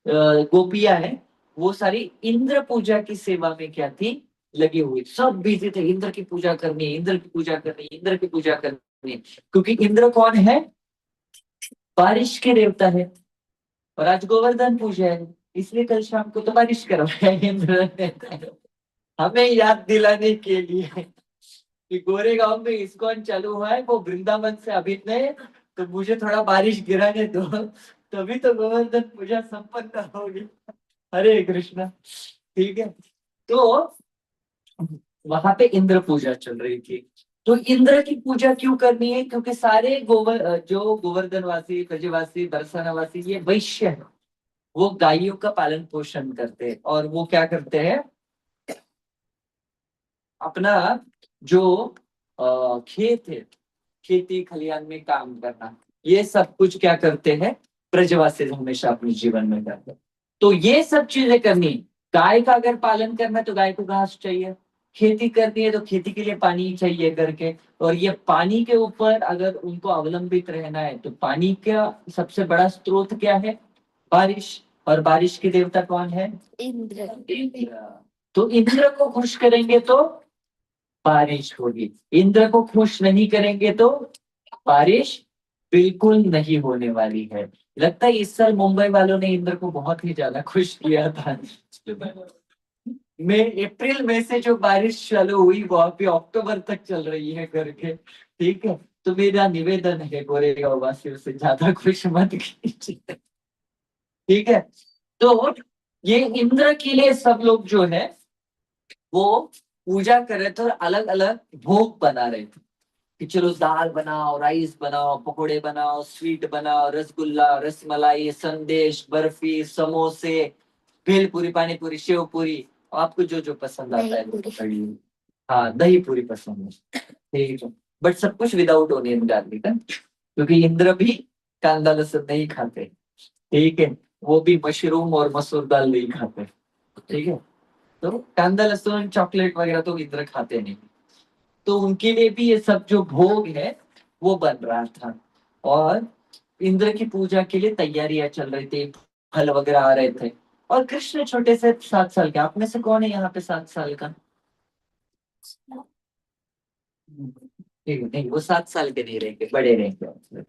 गोपियां हैं, वो सारी इंद्र पूजा की सेवा में क्या थी, लगी हुई। सब बिजी थे, इंद्र की पूजा करनी है, इंद्र की पूजा करनी है, इंद्र की पूजा करनी है। क्योंकि इंद्र कौन है? बारिश के देवता है। और आज गोवर्धन पूजा है, इसलिए कल शाम को तो बारिश करवाया इंद्र ने, हमें याद दिलाने के लिए कि गोरेगांव में इस्कॉन चालू हुआ है, वो वृंदावन से अभी नहीं, तो मुझे थोड़ा बारिश गिराने दो, तभी तो गोवर्धन पूजा संपन्न होगी। हरे कृष्णा। ठीक है, तो वहां पे इंद्र पूजा चल रही थी। तो इंद्र की पूजा क्यों करनी है? क्योंकि सारे जो गोवर्धनवासी, ब्रजवासी, बरसानावासी, ये वैश्य है। वो गायों का पालन पोषण करते हैं, और वो क्या करते हैं, अपना जो खेत है, खेती खलिहान में काम करना, ये सब कुछ क्या करते हैं, ब्रजवासी हमेशा अपने जीवन में करते हैं। तो ये सब चीजें करनी। गाय का अगर पालन करना है तो गाय को घास चाहिए, खेती करनी है तो खेती के लिए पानी चाहिए करके। और ये पानी के ऊपर अगर उनको अवलंबित रहना है तो पानी का सबसे बड़ा स्रोत क्या है? बारिश। और बारिश के देवता कौन है? इंद्र। इंद्र। तो इंद्र को खुश करेंगे तो बारिश होगी, इंद्र को खुश नहीं करेंगे तो बारिश बिल्कुल नहीं होने वाली है। लगता है इस साल मुंबई वालों ने इंद्र को बहुत ही ज्यादा खुश किया था। मई अप्रैल में से जो बारिश चालू हुई वो अभी अक्टूबर तक चल रही है करके। ठीक है, तो मेरा निवेदन है गोरेगांव वासियों से ज्यादा खुश मत कीजिए। ठीक है, तो ये इंद्र के लिए सब लोग जो है वो पूजा कर रहे थे और अलग अलग भोग बना रहे थे कि चलो दाल बनाओ, राइस बनाओ, पकोड़े बनाओ, स्वीट बनाओ, रसगुल्ला, रसमलाई, संदेश, बर्फी, समोसे, भेलपूरी, पानी पूरी, शेव पूरी, आपको जो जो पसंद आता है वो पकड़िए। हाँ, दही पूरी पसंद है, ठीक है। बट सब कुछ विदाउट ओनियन गार्लिक है, क्योंकि इंद्र भी कांदा लहसुन नहीं खाते। ठीक है, वो भी मशरूम और मसूर दाल नहीं खाते। ठीक है, तो कांदा लहसुन चॉकलेट वगैरह तो इंद्र खाते नहीं। तो उनके लिए भी ये सब जो भोग है वो बन रहा था। और इंद्र की पूजा के लिए तैयारियां चल रही थी, फल वगैरह आ रहे थे। और कृष्ण छोटे से 7 साल के, आप में से कौन है यहाँ पे 7 साल का? ठीक है, नहीं वो 7 साल के नहीं रहेंगे, बड़े रहेंगे।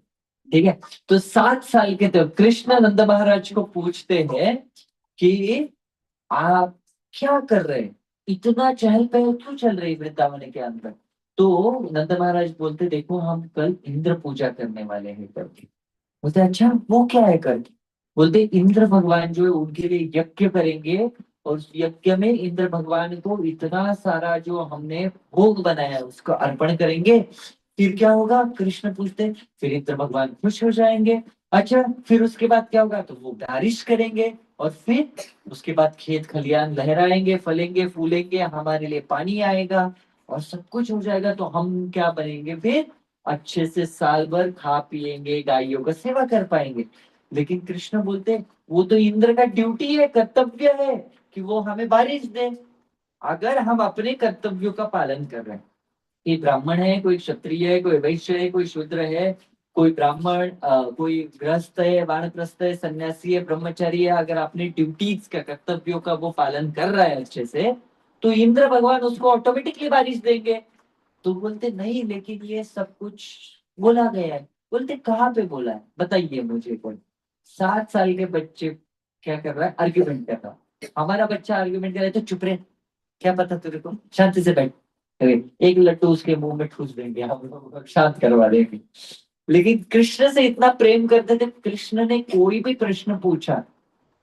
ठीक है, तो 7 साल के तो कृष्ण नंद महाराज को पूछते हैं कि आप क्या कर रहे हैं, इतना चहल पहल क्यों चल रही वृंदावन के अंदर? तो नंद महाराज बोलते देखो हम कल इंद्र पूजा करने वाले हैं करके। बोलते अच्छा वो क्या है करके? बोलते इंद्र भगवान जो है उनके लिए यज्ञ करेंगे, और उस यज्ञ में इंद्र भगवान को इतना सारा जो हमने भोग बनाया है उसको अर्पण करेंगे। फिर क्या होगा? कृष्ण पूछते, फिर इंद्र भगवान खुश हो जाएंगे। अच्छा फिर उसके बाद क्या होगा? तो वो बारिश करेंगे, और फिर उसके बाद खेत खलियान लहराएंगे, फलेंगे, फूलेंगे, हमारे लिए पानी आएगा, और सब कुछ हो जाएगा। तो हम क्या बनेंगे फिर? अच्छे से साल भर खा पिएंगे, गायों का सेवा कर पाएंगे। लेकिन कृष्ण बोलते वो तो इंद्र का ड्यूटी है, कर्तव्य है कि वो हमें बारिश दे। अगर हम अपने कर्तव्यों का पालन कर रहे हैं, कोई ब्राह्मण है, कोई क्षत्रिय है, कोई वैश्य है, कोई शूद्र है, कोई ब्राह्मण, कोई गृहस्थ है, वानप्रस्थ है, सन्यासी है, ब्रह्मचारी है, अगर अपनी ड्यूटीज का, कर्तव्यों का वो पालन कर रहा है अच्छे से, तो इंद्र भगवान उसको ऑटोमेटिकली बारिश देंगे। तो बोलते नहीं, लेकिन ये सब कुछ बोला गया है। बोलते कहाँ पे बोला है, बताइए मुझे कोई। 7 साल के बच्चे क्या कर रहा है? आर्ग्यूमेंट कर रहा है। हमारा बच्चा आर्ग्यूमेंट कर रहा है तो चुप रहे, क्या पता तेरे को, शांति से बैठ। अरे, एक लड्डू उसके मुंह में ठूस देंगे हम लोग, शांत करवा देंगे। लेकिन कृष्ण से इतना प्रेम करते थे, कृष्ण ने कोई भी प्रश्न पूछा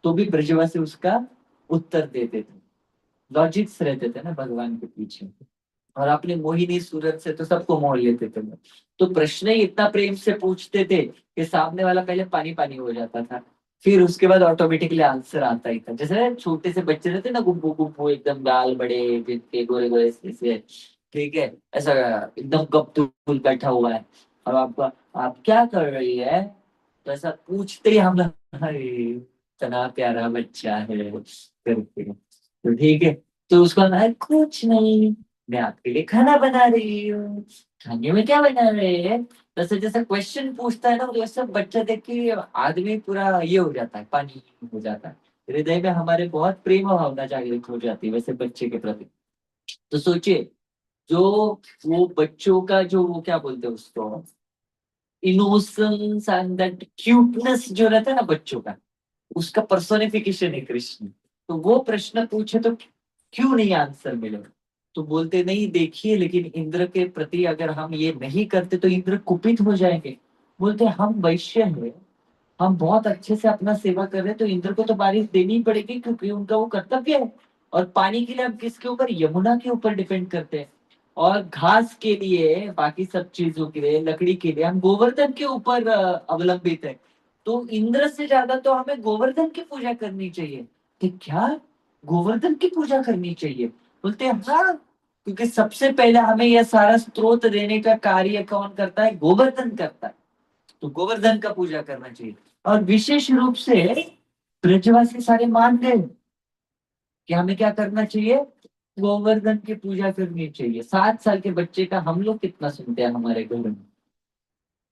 तो भी ब्रजवासी उसका उत्तर देते थे। लॉजिक्स रहते थे ना भगवान के पीछे। और अपने मोहिनी सूरत से तो सबको मोह लेते थे वो। तो प्रश्न ही इतना प्रेम से पूछते थे कि सामने वाला पहले पानी पानी हो जाता था, फिर उसके बाद ऑटोमेटिकली आंसर आता ही था। जैसे छोटे से बच्चे रहते ना, गुब्बू गुब्बू एकदम गाल बड़े, जिनके गोरे गोरे से, ठीक है, ऐसा एकदम गप्तुल बैठा हुआ है, और आप क्या कर रही है, तो ऐसा पूछते ही हम लोग, अरे इतना प्यारा बच्चा है करके। तो ठीक है, तो उसका ना कुछ नहीं, मैं आपके लिए खाना बना रही हूँ, खाने में क्या बना रहे हैं। जैसे जैसे क्वेश्चन पूछता है ना, तो वैसे बच्चा देख के आदमी पूरा ये हो जाता है, पानी हो जाता है। हृदय में हमारे बहुत प्रेम भावना जागृत हो जाती है वैसे बच्चे के प्रति। तो सोचिए, जो वो बच्चों का जो वो क्या बोलते हैं उसको, इनोसेंस एंड दैट क्यूटनेस जो रहता है ना बच्चों का, उसका पर्सोनिफिकेशन है कृष्ण। तो वो प्रश्न पूछे तो क्यों नहीं आंसर मिलेगा? तो बोलते नहीं, देखिए लेकिन इंद्र के प्रति अगर हम ये नहीं करते तो इंद्र कुपित हो जाएंगे। बोलते हम वैश्य हैं, हम बहुत अच्छे से अपना सेवा कर रहे हैं, तो इंद्र को तो बारिश देनी ही पड़ेगी क्योंकि उनका वो कर्तव्य है। और पानी के लिए हम किसके ऊपर? यमुना के ऊपर डिपेंड करते हैं। और घास के लिए, बाकी सब चीजों के लिए, लकड़ी के लिए हम गोवर्धन के ऊपर अवलंबित है। तो इंद्र से ज्यादा तो हमें गोवर्धन की पूजा करनी चाहिए। कि क्या, गोवर्धन की पूजा करनी चाहिए? बोलते हैं हाँ, क्योंकि सबसे पहले हमें यह सारा स्त्रोत देने का कार्य कौन करता है? गोवर्धन करता है। तो गोवर्धन का पूजा करना चाहिए। और विशेष रूप से ब्रजवासी सारे मान गए कि हमें क्या करना चाहिए, गोवर्धन की पूजा करनी चाहिए। 7 साल के बच्चे का हम लोग कितना सुनते हैं हमारे घर में,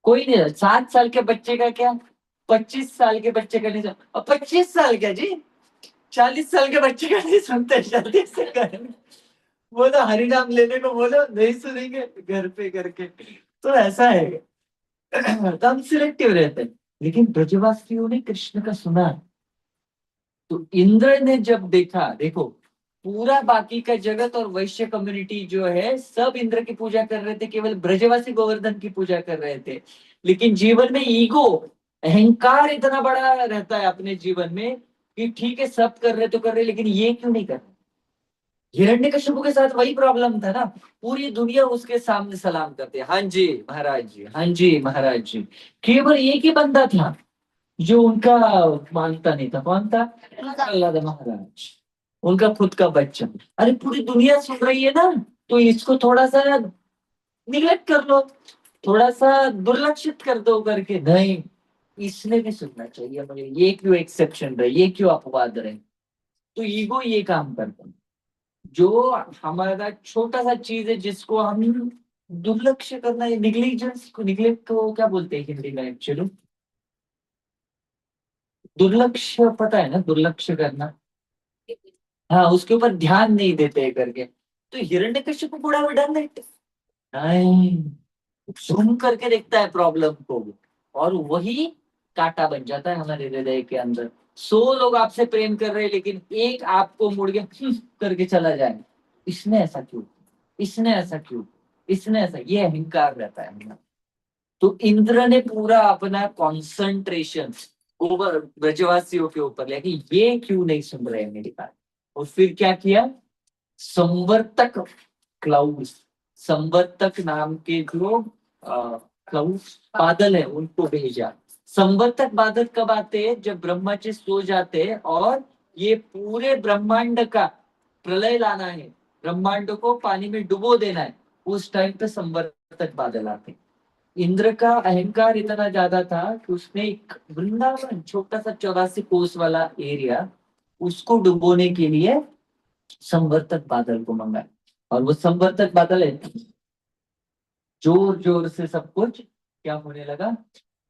कोई नहीं। 7 साल के बच्चे का क्या, 25 साल के बच्चे का नहीं सुन, और 25 साल क्या जी, 40 साल के बच्चे का नहीं सुनते, जल्दी से करें। बोलो हरि नाम लेने को बोलो नहीं सुनेंगे घर पे करके। तो ऐसा है। तो हम सिलेक्टिव रहते हैं। लेकिन ब्रजवासियों ने कृष्ण का सुना। तो इंद्र ने जब देखा, देखो पूरा बाकी का जगत और वैश्य कम्युनिटी जो है सब इंद्र की पूजा कर रहे थे, केवल ब्रजवासी गोवर्धन की पूजा कर रहे थे। लेकिन जीवन में ईगो, अहंकार इतना बड़ा रहता है अपने जीवन में कि ठीक है सब कर रहे तो कर रहे, लेकिन ये क्यों नहीं कर रहे। हिरण्यकशिपु के साथ वही प्रॉब्लम था ना, पूरी दुनिया उसके सामने सलाम करते, हाँ जी महाराज जी, हाँ जी महाराज जी। केवल एक ही बंदा था जो उनका मानता नहीं था, कौन था, प्रहलाद महाराज, उनका खुद का बच्चा। अरे पूरी दुनिया सुन रही है ना, तो इसको थोड़ा सा निगलेक्ट कर लो, थोड़ा सा दुर्लक्षित कर दो करके, नहीं इसने भी सुनना चाहिए मुझे, ये क्यों एक्सेप्शन रहे, ये क्यों अपवाद रहे। तो ईगो ये काम करता है, जो हमारा छोटा सा चीज है जिसको हम दुर्लक्ष्य करना, है निग्लिजेंस को, निग्लेक्ट को क्या बोलते हैं हिंदी में एक्चुअली, दुर्लक्ष्य पता है ना, दुर्लक्ष्य करना, हाँ उसके ऊपर ध्यान नहीं देते हैं करके। तो हिरण्यकशिपु बड़ा विडम्बित, नहीं झूम करके देखता है प्रॉब्लम को, और वही कांटा बन जाता है हमारे हृदय के अंदर। 100 लोग आपसे प्रेम कर रहे हैं लेकिन एक आपको मुड़ के करके चला जाए, इसने ऐसा क्यों, इसने ऐसा क्यों, इसने ऐसा, ये अहंकार रहता है हमारा। तो इंद्र ने पूरा अपना कॉन्सेंट्रेशन ओवर ब्रजवासियों के ऊपर लिया कि ये क्यों नहीं सुन रहे हैं मेरी बात। और फिर क्या किया, संवर्तक क्लाउड्स, संवर्तक नाम के जो क्लाउड्स बादल है उनको भेजा। संवर्तक बादल कब आते हैं, जब ब्रह्मा जी सो जाते हैं और ये पूरे ब्रह्मांड का प्रलय लाना है, ब्रह्मांड को पानी में डुबो देना है, उस टाइम पे संवर्तक बादल आते हैं। इंद्र का अहंकार इतना ज्यादा था कि उसने एक वृंदावन छोटा सा 84 कोस वाला एरिया, उसको डुबोने के लिए संवर्तक बादल को मंगाया। और वो संवर्तक बादल है, जोर जोर से सब कुछ क्या होने लगा,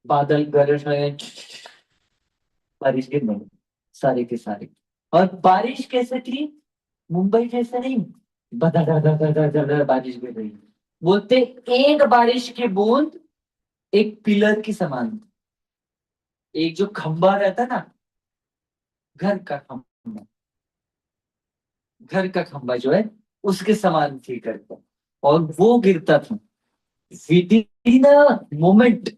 बादल गरज रहे, बारिश गिर रही सारे के सारे। और बारिश कैसे थी, मुंबई जैसे नहीं, बदा बारिश गिर रही। बोलते एक बारिश की बूंद एक पिलर की समान, एक जो खंबा रहता ना, घर का खंबा, घर का खंबा जो है उसके समान थी करके, और वो गिरता था विद इन मोमेंट।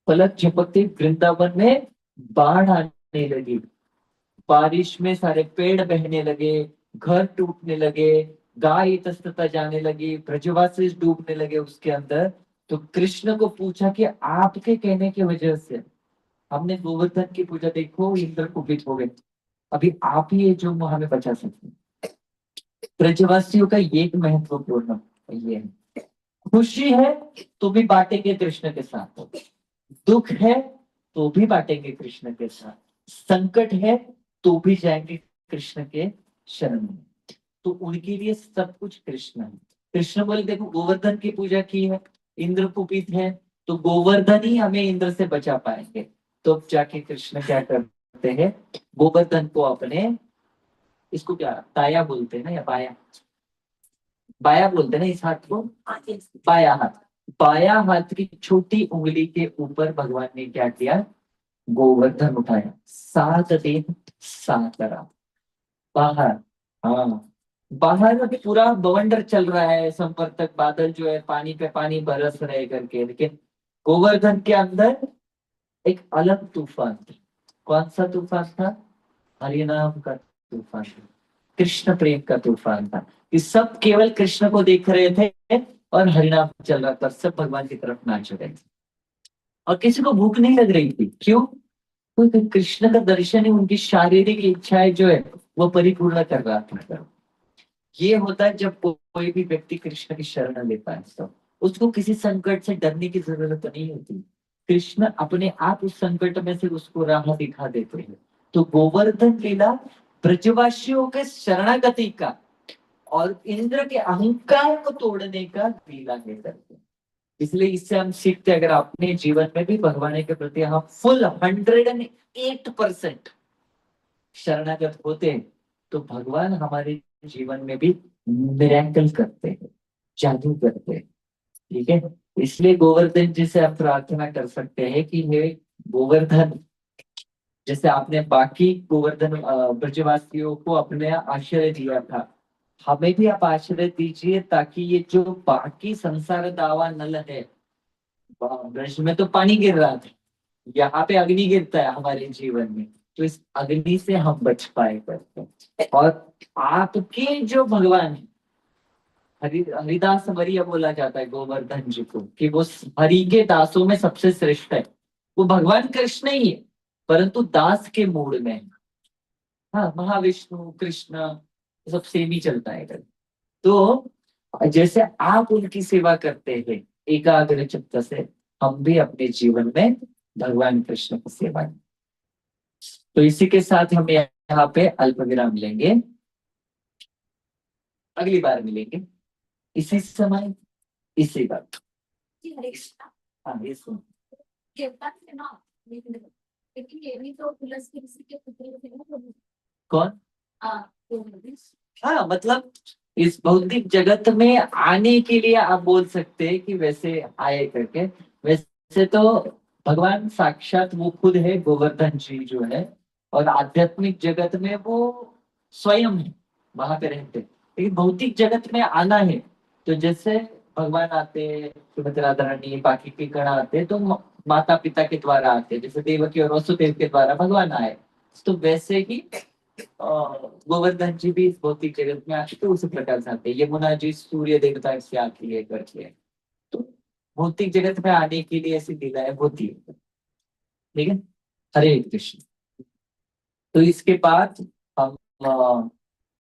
पलक झपकते वृंदावन में बाढ़ आने लगी, बारिश में सारे पेड़ बहने लगे, घर टूटने लगे, गाय इतस्तता जाने लगी, ब्रजवासी डूबने लगे उसके अंदर। तो कृष्ण को पूछा कि आपके कहने की वजह से हमने गोवर्धन की पूजा, देखो इंद्र कुपित हो गए, अभी आप ही है जो हमें बचा सकते हैं। ब्रजवासियों का ये एक महत्वपूर्ण ये है, खुशी है तो भी बांटेंगे कृष्ण के साथ, दुख है तो भी बांटेंगे कृष्ण के साथ, संकट है तो भी जाएंगे कृष्ण के शरण में। तो उनके लिए सब कुछ कृष्ण है। कृष्ण बोले देखो गोवर्धन की पूजा की है, इंद्र कुपित है, तो गोवर्धन ही हमें इंद्र से बचा पाएंगे। तो अब जाके कृष्ण क्या करते हैं, गोवर्धन को अपने, इसको क्या ताया बोलते हैं ना, या बाया, बाया बोलते हैं ना इस हाथ को, बाया हाथ, बाया हाथ की छोटी उंगली के ऊपर भगवान ने क्या किया, गोवर्धन उठाया, 7 दिन 7 रात बाहर। हाँ, बाहर अभी पूरा बवंडर चल रहा है, संपर्तक बादल जो है पानी पे पानी बरस रहे करके, लेकिन गोवर्धन के अंदर एक अलग तूफान था। कौन सा तूफान था, हरिनाम का तूफान था, कृष्ण प्रेम का तूफान था। कि सब केवल कृष्ण को देख रहे थे और हरिनाम चल रहा था, सब भगवान की तरफ नाच रहे थे। और किसी को भूख नहीं लग रही थी, क्यों, क्योंकि कृष्ण का दर्शन ही उनकी शारीरिक इच्छाएं जो है वो परिपूर्ण कर रहा था। ये होता है जब कोई भी व्यक्ति कृष्ण की शरण लेता है, तो उसको किसी संकट से डरने की जरूरत नहीं होती। कृष्ण अपने आप उस संकट में से उसको राह दिखा देते हैं। तो गोवर्धन लीला ब्रजवासियों के शरणागति का और इंद्र के अहंकार को तोड़ने का लीला है करके। इसलिए इससे हम सीखते हैं, अगर अपने जीवन में भी भगवान के प्रति हम फुल 108% शरणागत होते हैं, तो भगवान हमारे जीवन में भी मिरेकल करते हैं, जादू करते हैं। ठीक है, इसलिए गोवर्धन जी से आप प्रार्थना कर सकते हैं कि हे गोवर्धन, जैसे आपने बाकी गोवर्धन ब्रजवासियों को अपने आश्रय दिया था, हमें भी आप आश्रय दीजिए, ताकि ये जो बाकी संसार दावा नल है, ब्रज में तो पानी गिर रहा था, यहाँ पे अग्नि गिरता है हमारे जीवन में, तो इस अग्नि से हम बच पाए करते हैं। और आपके जो भगवान है, हरिदास वरीय बोला जाता है गोवर्धन जी को, कि वो हरि के दासों में सबसे श्रेष्ठ है। वो भगवान कृष्ण ही है, परंतु दास के मूड में है। हाँ, महाविष्णु कृष्ण सब सेम ही चलता है। तो जैसे आप उनकी सेवा करते हैं एकाग्र चित्त से, हम भी अपने जीवन में भगवान कृष्ण की सेवा करें। तो इसी के साथ हम यहाँ पे अल्प विराम लेंगे, अगली बार मिलेंगे इसी समय इसी बात। हाँ, इस कौन? हाँ, मतलब इस भौतिक जगत में आने के लिए आप बोल सकते हैं कि वैसे आए करके। वैसे तो भगवान साक्षात वो खुद है, गोवर्धन जी जो है, और आध्यात्मिक जगत में वो स्वयं है, वहां पे रहते हैं। लेकिन भौतिक जगत में आना है, तो जैसे भगवान आते हैं, सुभद्रा राधा रानी बाकी के गण आते हैं, तो माता पिता के द्वारा आते हैं, जैसे देवकी और वसुदेव के द्वारा भगवान आए। तो वैसे ही गोवर्धन जी भी इस भौतिक जगत में आते तो उसी प्रकार से आते हैं। यमुना जी सूर्य देवता से आती है करके। तो भौतिक जगत में आने के लिए ऐसी लीलाएं होती है। ठीक है, हरे कृष्ण। तो इसके बाद हम